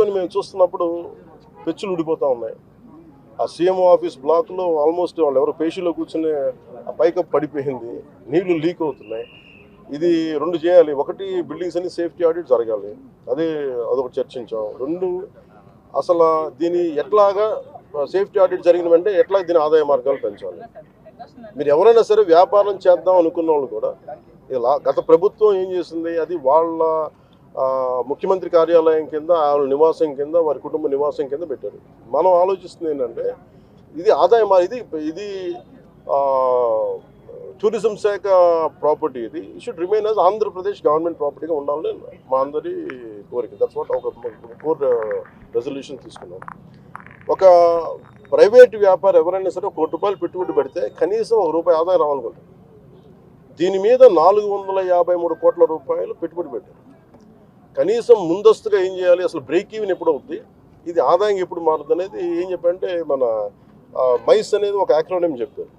మేము చూస్తున్నప్పుడు పెచ్చులు ఊడిపోతూ ఉన్నాయి. ఆ సీఎం ఆఫీస్ బ్లాక్లో ఆల్మోస్ట్ వాళ్ళు ఎవరో పేషీలో కూర్చుని ఆ పైకప్పు పడిపోయింది, నీళ్లు లీక్ అవుతున్నాయి. ఇది రెండు చేయాలి. ఒకటి, బిల్డింగ్స్ అన్ని సేఫ్టీ ఆడిట్ జరగాలి, అదొకటి చర్చించాం. రెండు, అసలు దీని ఎట్లాగా సేఫ్టీ ఆడిట్ జరిగిన వెంటనే ఎట్లా దీని ఆదాయ మార్గాలు పెంచాలి. మీరు ఎవరైనా సరే వ్యాపారం చేద్దాం అనుకున్న వాళ్ళు కూడా ఇలా గత ప్రభుత్వం ఏం చేసింది, అది వాళ్ళ ముఖ్యమంత్రి కార్యాలయం కింద, వాళ్ళ నివాసం కింద, వారి కుటుంబ నివాసం కింద పెట్టారు. మనం ఆలోచిస్తుంది ఏంటంటే ఇది ఆదాయం, ఇది టూరిజం శాఖ ప్రాపర్టీ, ఇది should remain as Andhra Pradesh government ప్రాపర్టీగా ఉండాలని మా అందరి కోరిక. దట్స్ వాట్ ఒక 4 రెజల్యూషన్ తీసుకున్నాం. ఒక ప్రైవేట్ వ్యాపారం ఎవరైనా సరే ₹1 పెట్టుబడి పెడితే కనీసం ₹1 ఆదాయం రావాలనుకుంటారు. దీని మీద 453 కోట్ల రూపాయలు పెట్టుబడి పెట్టారు. కనీసం ముందస్తుగా ఏం చేయాలి, అసలు బ్రేక్ ఈవెన్ ఎప్పుడు అవుద్ది, ఇది ఆదాయం ఎప్పుడు మారుతుంది అనేది ఏం చెప్పంటే మన మైస్ అనేది ఒక యాక్రోనిమ్ చెప్పారు.